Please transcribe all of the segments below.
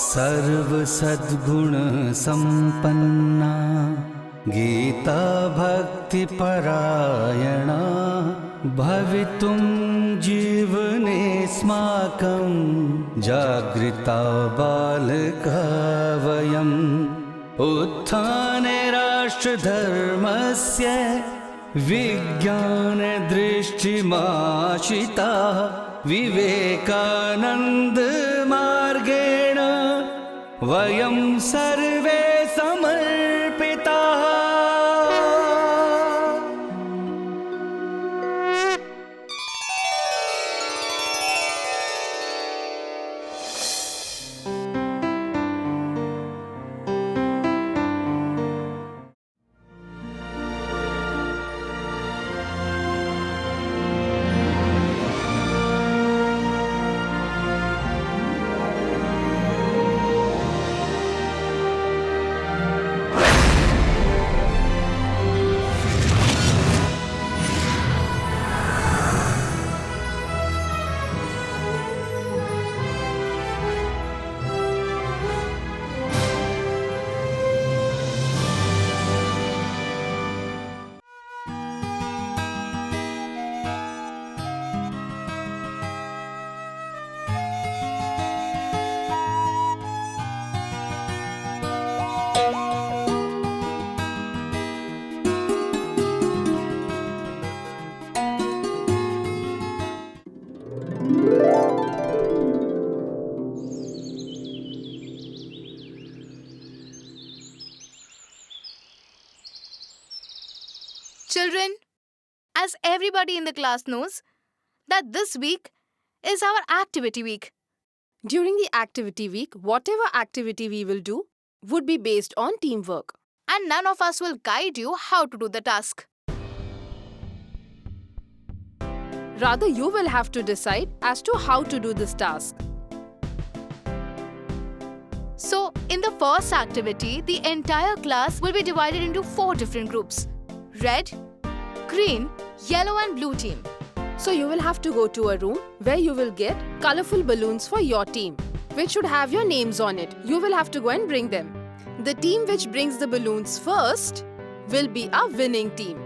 सर्व सद्गुण संपन्ना गीता भक्ति परायणा भवितुं जीवनेऽस्माकं जागृता बालका वयम् उत्थाने राष्ट्रधर्मस्य विज्ञानदृष्टिमाशिता विवेकानन्दमार्गेण वयं सर्वे समर्पिताः। Children, as everybody in the class knows, that this week is our activity week. During the activity week, whatever activity we will do would be based on teamwork. And none of us will guide you how to do the task. Rather, you will have to decide as to how to do this task. So, in the first activity, the entire class will be divided into 4 different groups. Red, green, yellow and blue team. So you will have to go to a room where you will get colorful balloons for your team, which should have your names on it. You will have to go and bring them. The team which brings the balloons first will be a winning team.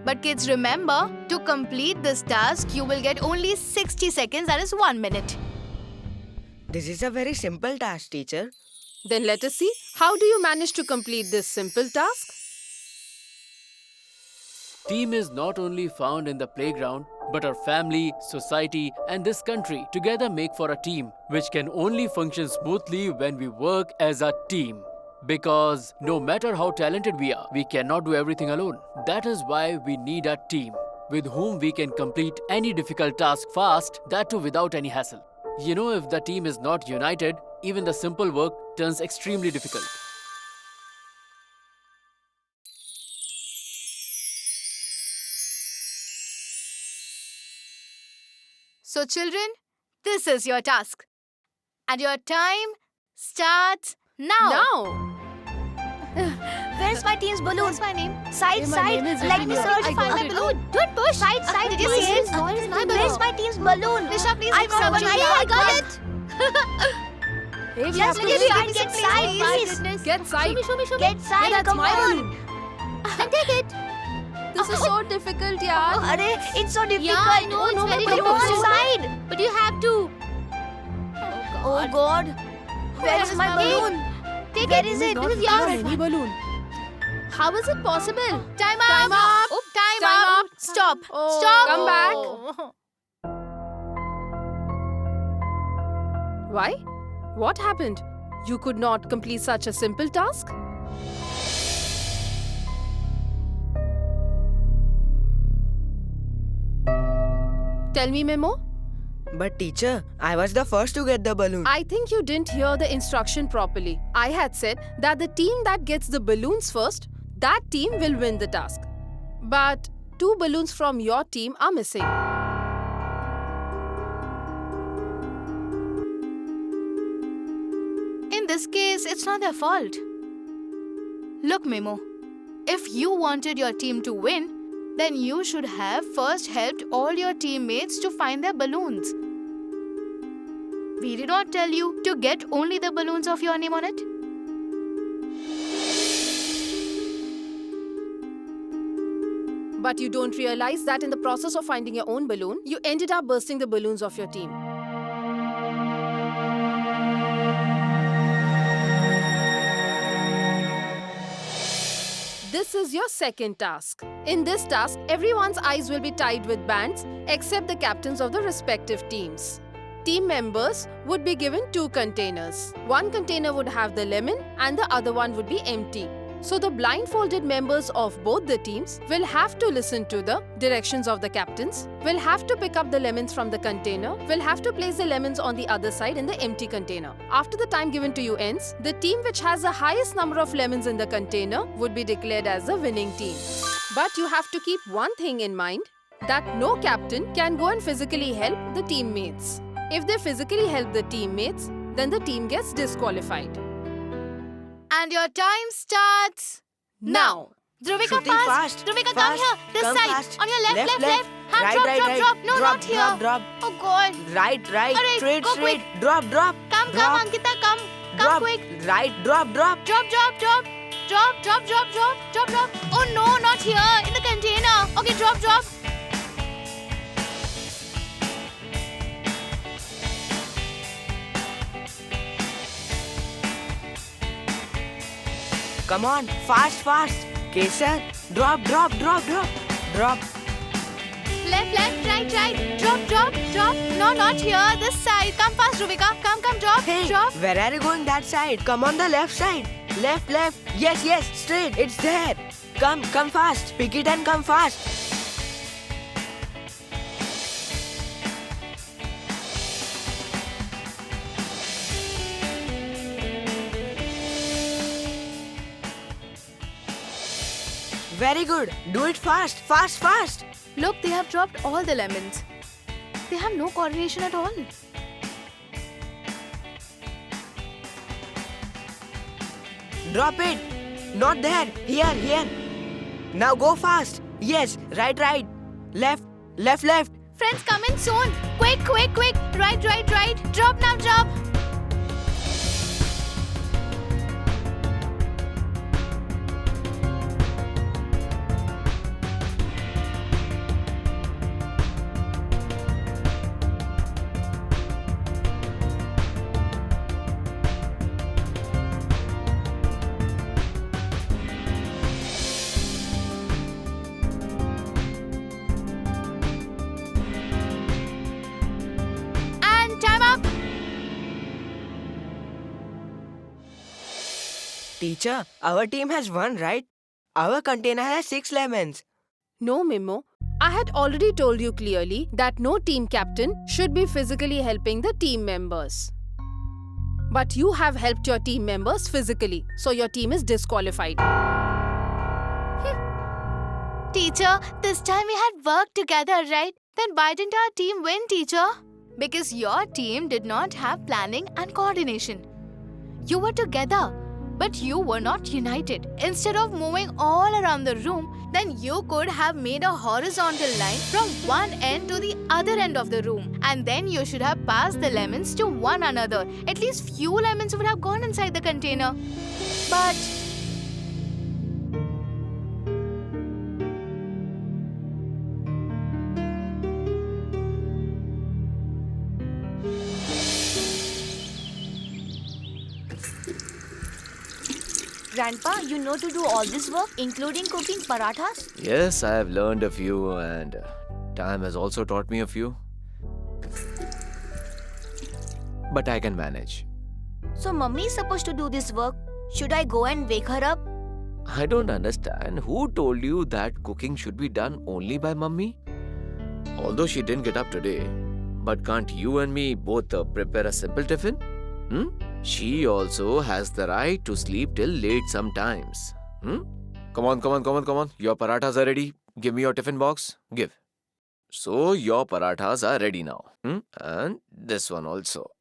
But kids, remember, to complete this task, you will get only 60 seconds, that is 1 minute. This is a very simple task, teacher. Then let us see, how do you manage to complete this simple task? Team is not only found in the playground, but our family, society, and this country together make for a team, which can only function smoothly when we work as a team. Because no matter how talented we are, we cannot do everything alone. That is why we need a team with whom we can complete any difficult task fast, that too without any hassle. You know, if the team is not united, even the simple work turns extremely difficult. So children, this is your task. And your time starts now. Where's my team's balloon? What's my name? Side, Hey, my side. name is Let me Rebecca. search I find got my it. balloon. Do it, push. Side, side. Did you Where's see it? his? Where's my Where's balloon? my team's balloon? Nisha, please I give got some it. to me. I got it. Hey, we Just have to get wait. side, get side, please. Get side. Show me. Get Hey, side, that's come my on. balloon. Then take it. This is so difficult, yaar. Arey, it's so difficult. Yeah, I know, it's very Come on, difficult. side. But you have to. Oh God. Where is my balloon? Where is it? Not This is even yours. any balloon. How is it possible? Time up. Time up. Oh, time Time up. up. Stop. Oh, Stop. come back. Why? What happened? You could not complete such a simple task? Tell me, Memo. But teacher, I was the first to get the balloon. I think you didn't hear the instruction properly. I had said that the team that gets the balloons first, that team will win the task. But 2 balloons from your team are missing. In this case, it's not their fault. Look, Memo, if you wanted your team to win, then you should have first helped all your teammates to find their balloons. we did not tell you to get only the balloons of your name on it? But you don't realize that in the process of finding your own balloon, you ended up bursting the balloons of your team. This is your second task. In this task, everyone's eyes will be tied with bands except the captains of the respective teams. Team members would be given 2 containers. One container would have the lemon and the other one would be empty. So the blindfolded members of both the teams will have to listen to the directions of the captains, will have to pick up the lemons from the container, will have to place the lemons on the other side in the empty container. After the time given to you ends, the team which has the highest number of lemons in the container would be declared as the winning team. But you have to keep one thing in mind, that no captain can go and physically help the teammates. If they physically help the teammates, then the team gets disqualified. And your time starts now. Dhruvika, Shruti, fast. Dhruvika, come fast. here. This Come side. fast. On your left. Left. Hand Right, drop, right, drop, right. drop. No, Drop, not here. drop. Oh God. Right. Alright, Straight. go quick. Drop. Come, Drop. Ankita, come. Come Drop. quick. Right. Drop. Drop. Oh no, not here. In the container. Okay, drop. Come on. Fast. Kesar. Drop. Left, right. Drop. No, not here. This side. Come fast, Dhruvika. Come, drop. Hey, Drop. where are you going that side? Come on the left side. Left. Yes, straight. It's there. Come fast. Pick it and come fast. Very good. Do it fast. Look, they have dropped all the lemons. They have no coordination at all. Drop it. Not there. Here. Now go fast. Yes. Right. Left. Friends, come in soon. Quick. Right. Drop now, drop. And time up. Teacher, our team has won, right? Our container has 6 lemons. No, Mimo. I had already told you clearly that no team captain should be physically helping the team members. But you have helped your team members physically, so your team is disqualified. Teacher, this time we had worked together, right? Then why didn't our team win, teacher? Because your team did not have planning and coordination. You were together, but you were not united. Instead of moving all around the room, then you could have made a horizontal line from one end to the other end of the room. And then you should have passed the lemons to one another. At least few lemons would have gone inside the container. But Grandpa, you know to do all this work, including cooking parathas? Yes, I have learned a few, and time has also taught me a few. But I can manage. So Mummy is supposed to do this work. Should I go and wake her up? I don't understand. Who told you that cooking should be done only by Mummy? Although she didn't get up today, but can't you and me both prepare a simple tiffin? She also has the right to sleep till late sometimes. Come on. Your parathas are ready. Give me your tiffin box. Give. So your parathas are ready now. And this one also.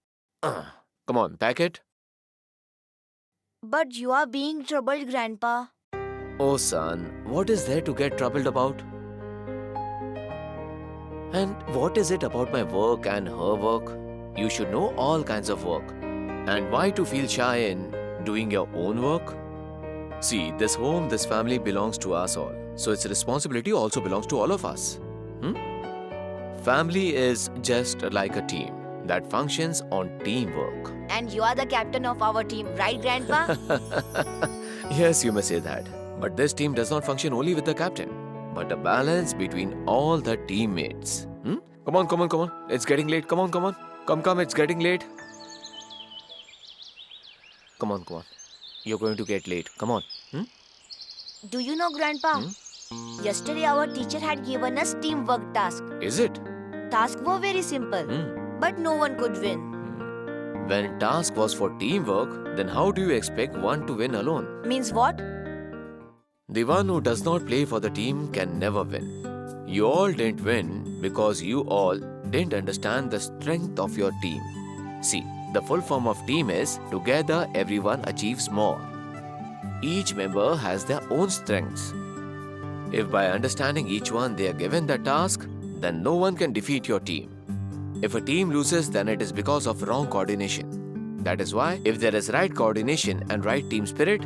Come on, pack it. But you are being troubled, Grandpa. Oh son, what is there to get troubled about? And what is it about my work and her work? you should know all kinds of work. And why to feel shy in doing your own work? See, this home, this family belongs to us all. So its responsibility also belongs to all of us. Family is just like a team that functions on teamwork. And you are the captain of our team, right, Grandpa? Yes, you may say that. But this team does not function only with the captain, but a balance between all the teammates. Come on. It's getting late. Come on. Come, it's getting late. Come on. You're going to get late. Come on. Do you know, Grandpa? Yesterday our teacher had given us teamwork task. Is it? Tasks were very simple, but no one could win. When task was for teamwork, then how do you expect one to win alone? Means what? The one who does not play for the team can never win. You all didn't win because you all didn't understand the strength of your team. See, the full form of team is together everyone achieves more. Each member has their own strengths. If by understanding each one they are given the task, then no one can defeat your team. If a team loses, then it is because of wrong coordination. That is why, if there is right coordination and right team spirit,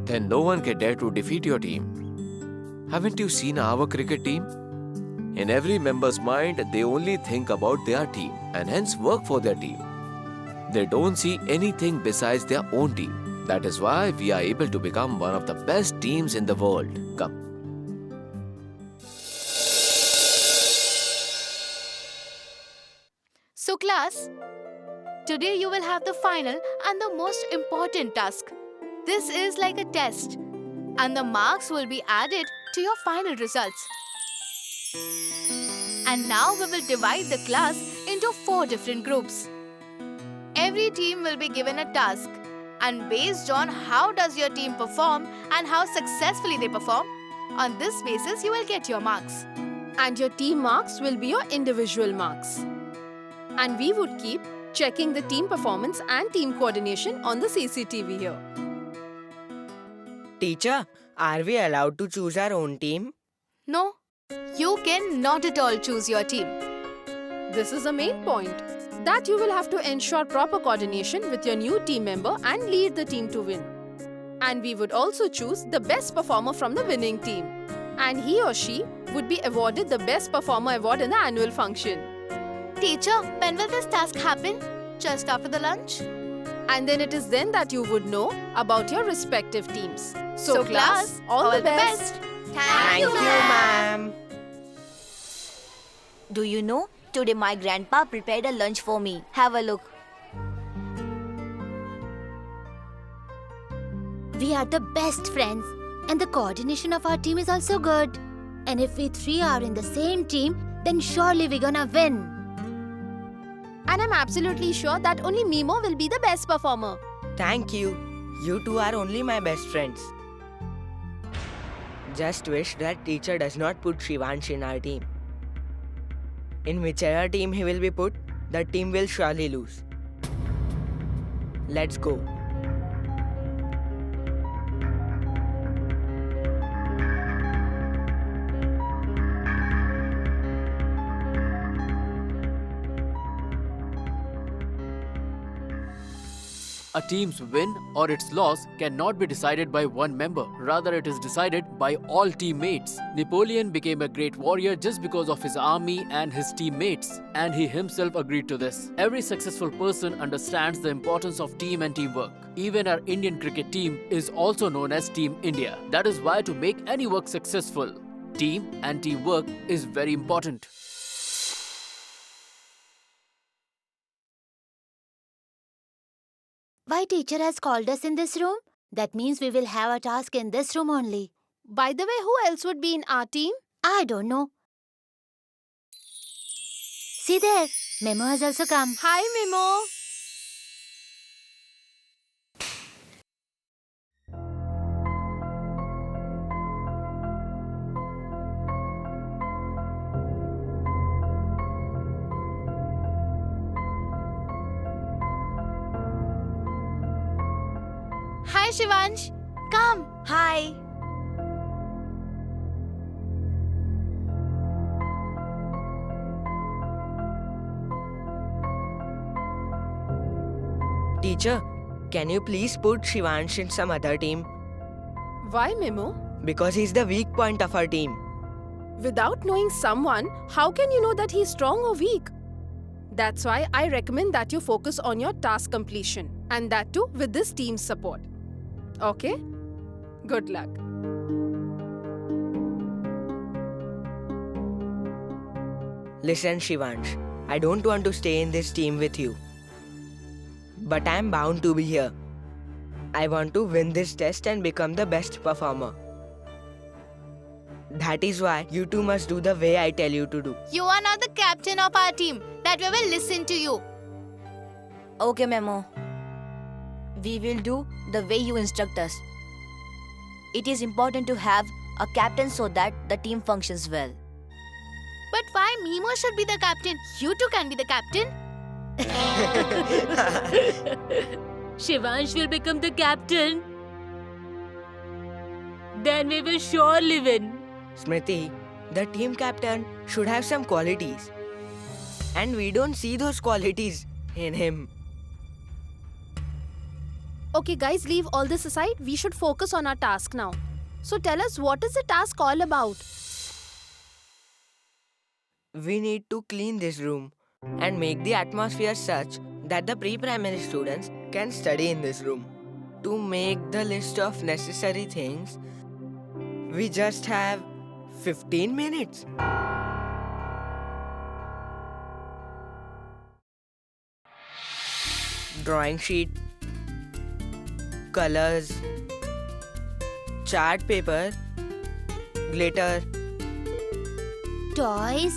then no one can dare to defeat your team. Haven't you seen our cricket team? In every member's mind, they only think about their team and hence work for their team. They don't see anything besides their own team. That is why we are able to become one of the best teams in the world. Come. So class, today you will have the final and the most important task. This is like a test and the marks will be added to your final results. And now we will divide the class into 4 different groups. Every team will be given a task, and based on how does your team perform and how successfully they perform, on this basis you will get your marks. And your team marks will be your individual marks. And we would keep checking the team performance and team coordination on the CCTV here. Teacher, are we allowed to choose our own team? No, you can not at all choose your team. This is the main point, that you will have to ensure proper coordination with your new team member and lead the team to win. And we would also choose the best performer from the winning team. And he or she would be awarded the Best Performer Award in the annual function. Teacher, when will this task happen? Just after the lunch? And then it is then that you would know about your respective teams. So class, all the best. Thank you, ma'am. Do you know, today my grandpa prepared a lunch for me. Have a look. We are the best friends, and the coordination of our team is also good. And if we 3 are in the same team, then surely we're gonna win. And I'm absolutely sure that only Mimo will be the best performer. Thank you. You two are only my best friends. Just wish that teacher does not put Shivansh in our team. In whichever team he will be put, the team will surely lose. Let's go. A team's win or its loss cannot be decided by one member. Rather, it is decided by all teammates. Napoleon became a great warrior just because of his army and his teammates, and he himself agreed to this. Every successful person understands the importance of team and teamwork. Even our Indian cricket team is also known as Team India. That is why to make any work successful, team and teamwork is very important. Why teacher has called us in this room? That means we will have a task in this room only. By the way, who else would be in our team? I don't know. See there, Memo has also come. Hi, Mimo. Hi Shivansh, come. Hi. Teacher, can you please put Shivansh in some other team? Why, Memo? Because he's the weak point of our team. Without knowing someone, how can you know that he's strong or weak? That's why I recommend that you focus on your task completion, and that too with this team's support. Okay? Good luck. Listen, Shivansh, I don't want to stay in this team with you. But I'm bound to be here. I want to win this test and become the best performer. That is why you two must do the way I tell you to do. You are not the captain of our team. That we will listen to you. Okay, Memo. We will do the way you instruct us. It is important to have a captain so that the team functions well. But why Memo should be the captain? You two can be the captain. Shivansh will become the captain. Then we will surely win. Smriti, the team captain should have some qualities. And we don't see those qualities in him. Okay, guys, leave all this aside. We should focus on our task now. So tell us, what is the task all about? We need to clean this room and make the atmosphere such that the pre-primary students can study in this room. To make the list of necessary things, we just have 15 minutes. Drawing sheet, colors, chart paper, glitter, Toys,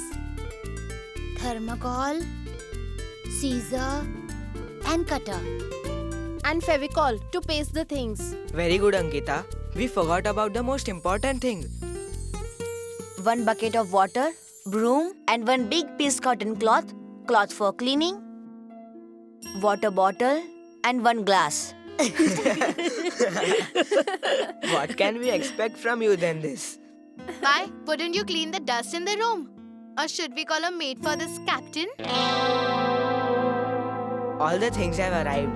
thermocol, scissor, and cutter. And Fevicol to paste the things. Very good, Ankita. We forgot about the most important thing. 1 bucket of water, broom, and 1 big piece cotton cloth, cloth for cleaning, water bottle, and 1 glass. What can we expect from you than this? Why wouldn't you clean the dust in the room? Or should we call a maid for this captain? All the things have arrived.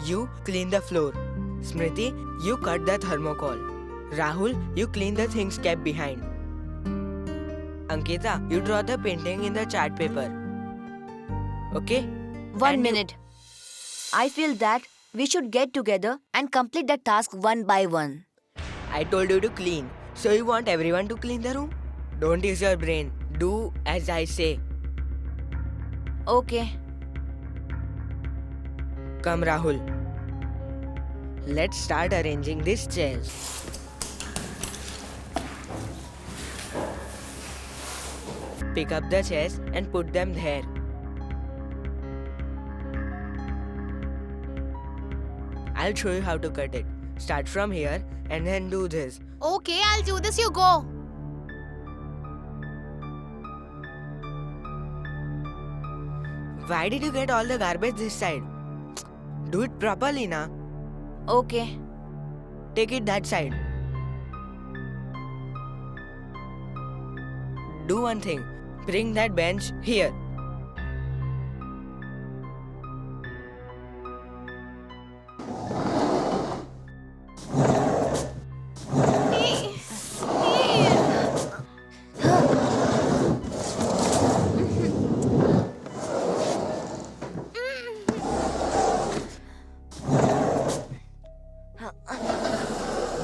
You clean the floor. Smriti, you cut the thermocol. Rahul, you clean the things kept behind. Ankita, you draw the painting in the chart paper. Okay? 1 And you- minute. I feel that we should get together and complete the task one by one. I told you to clean. So you want everyone to clean the room? Don't use your brain. Do as I say. Okay. Come, Rahul. Let's start arranging these chairs. Pick up the chairs and put them there. I'll show you how to cut it. Start from here and then do this. Okay, I'll do this. You go. Why did you get all the garbage this side? Do it properly, na. Okay. Take it that side. Do one thing. Bring that bench here.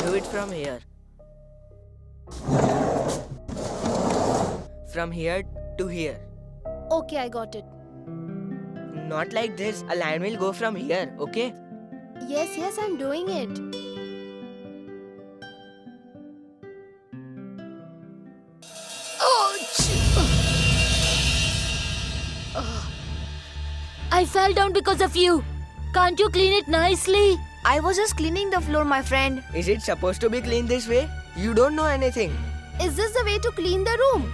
Do it from here. From here to here. Okay, I got it. Not like this. A line will go from here, okay? Yes, I'm doing it. I fell down because of you. Can't you clean it nicely? I was just cleaning the floor, my friend. Is it supposed to be cleaned this way? You don't know anything. Is this the way to clean the room?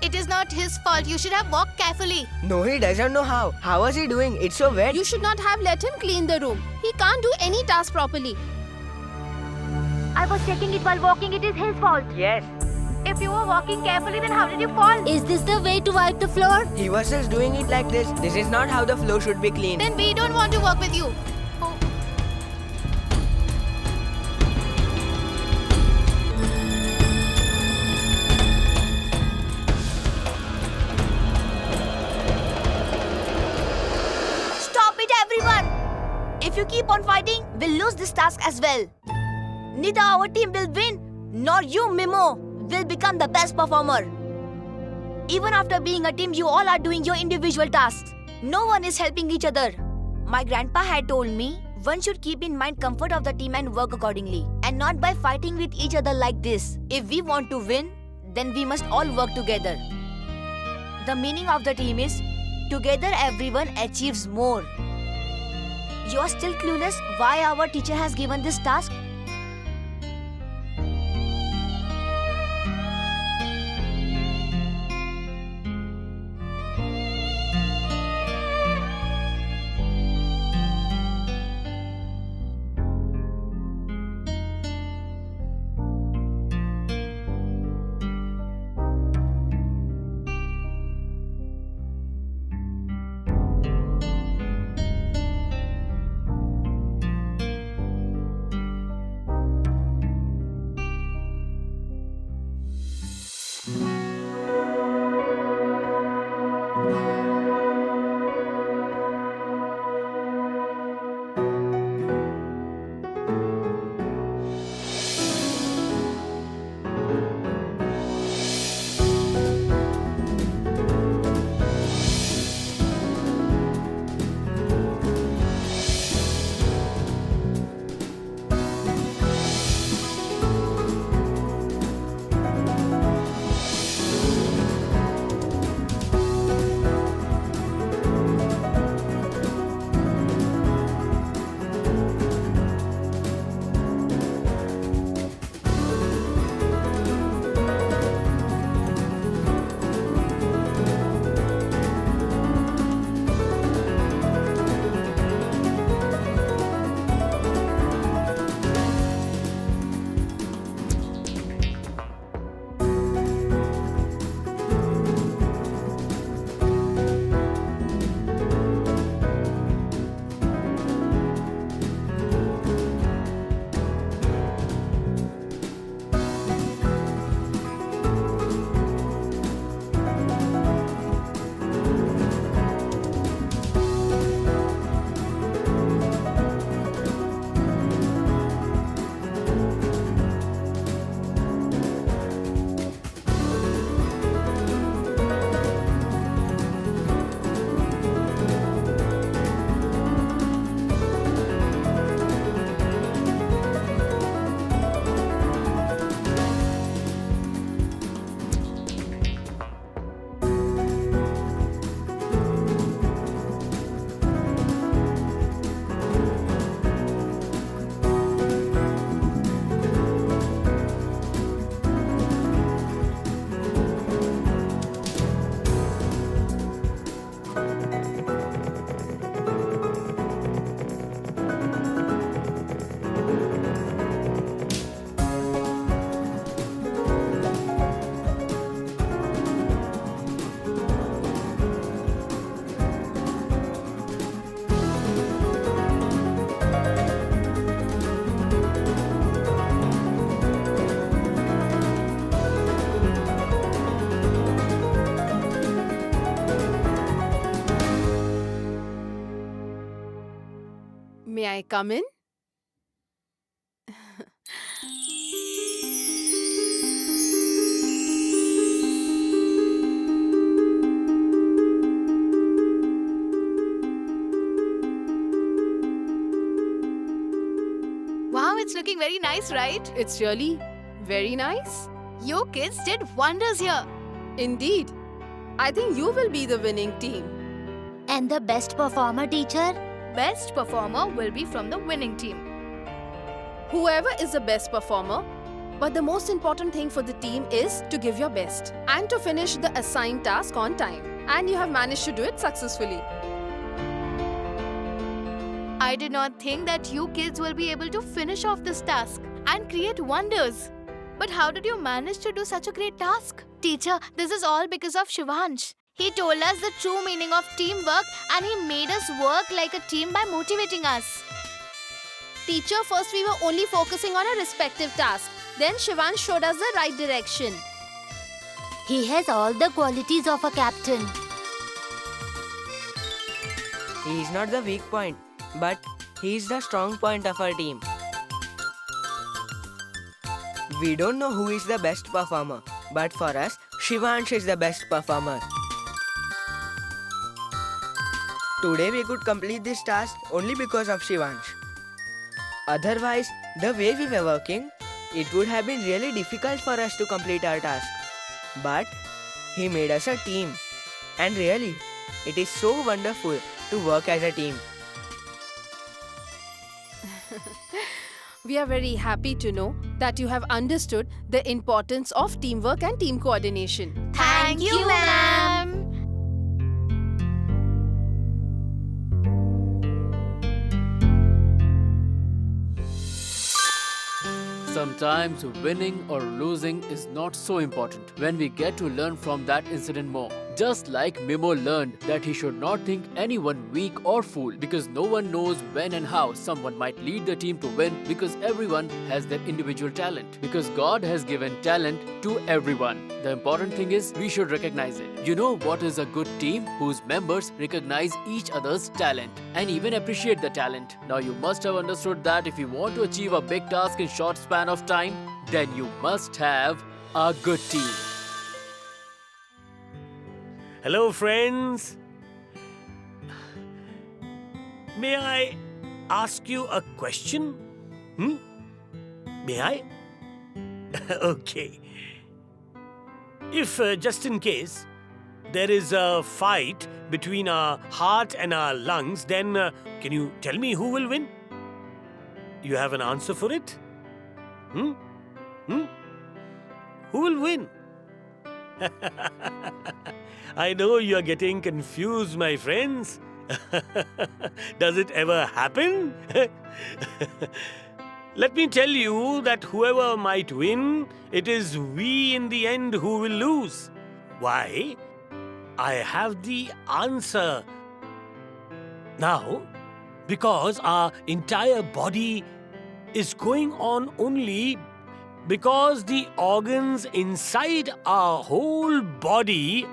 It is not his fault. You should have walked carefully. No, he doesn't know how. How was he doing? It's so wet. You should not have let him clean the room. He can't do any task properly. I was checking it while walking. It is his fault. Yes. If you were walking carefully, then how did you fall? Is this the way to wipe the floor? He was just doing it like this. This is not how the floor should be cleaned. Then we don't want to work with you. Oh. Stop it, everyone! If you keep on fighting, we'll lose this task as well. Neither our team will win, nor you, Mimo, will become the best performer. Even after being a team, you all are doing your individual tasks. No one is helping each other. My grandpa had told me one should keep in mind comfort of the team and work accordingly, and not by fighting with each other like this. If we want to win, then we must all work together. The meaning of the team is together everyone achieves more. You are still clueless why our teacher has given this task? May I come in? Wow, it's looking very nice, right? It's really very nice. You kids did wonders here. Indeed. I think you will be the winning team. And the best performer, teacher? Best performer will be from the winning team. Whoever is the best performer, but the most important thing for the team is to give your best and to finish the assigned task on time. And you have managed to do it successfully. I did not think that you kids will be able to finish off this task and create wonders. But how did you manage to do such a great task? Teacher, this is all because of Shivansh. He told us the true meaning of teamwork and he made us work like a team by motivating us. Teacher, first we were only focusing on a respective task. Then Shivansh showed us the right direction. He has all the qualities of a captain. He is not the weak point, but he is the strong point of our team. We don't know who is the best performer, but for us, Shivansh is the best performer. Today we could complete this task only because of Shivansh. Otherwise, the way we were working, it would have been really difficult for us to complete our task. But he made us a team. And really, it is so wonderful to work as a team. We are very happy to know that you have understood the importance of teamwork and team coordination. Thank you, ma'am. Sometimes winning or losing is not so important when we get to learn from that incident more. Just like Mimo learned that he should not think anyone weak or fool because no one knows when and how someone might lead the team to win because everyone has their individual talent. Because God has given talent to everyone. The important thing is we should recognize it. You know what is a good team? Whose members recognize each other's talent and even appreciate the talent. Now you must have understood that if you want to achieve a big task in short span of time, then you must have a good team. Hello, friends. May I ask you a question? May I? Okay. If, just in case, there is a fight between our heart and our lungs, then can you tell me who will win? You have an answer for it? Who will win? I know you are getting confused, my friends. Does it ever happen? Let me tell you that whoever might win, it is we in the end who will lose. Why? I have the answer. Now, because our entire body is going on only because the organs inside our whole body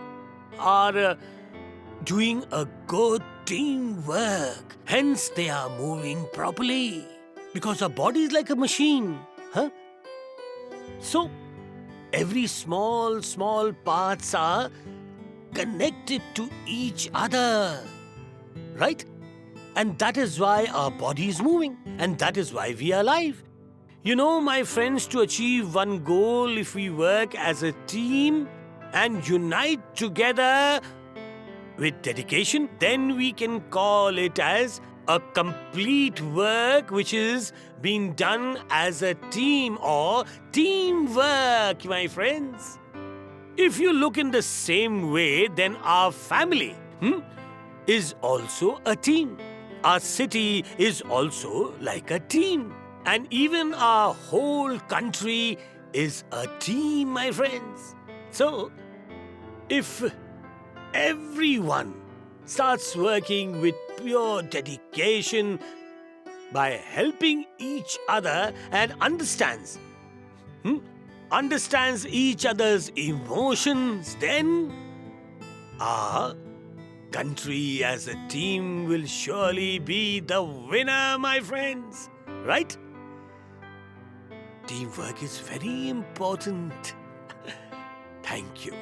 are doing a good teamwork. Hence, they are moving properly. Because our body is like a machine. So, every small parts are connected to each other. Right? And that is why our body is moving. And that is why we are alive. You know, my friends, to achieve one goal, if we work as a team and unite together with dedication, then we can call it as a complete work which is being done as a team or teamwork, my friends. If you look in the same way, then our family is also a team. Our city is also like a team. And even our whole country is a team, my friends. So, if everyone starts working with pure dedication by helping each other and understands each other's emotions, then our country as a team will surely be the winner, my friends. Right? Teamwork is very important. Thank you.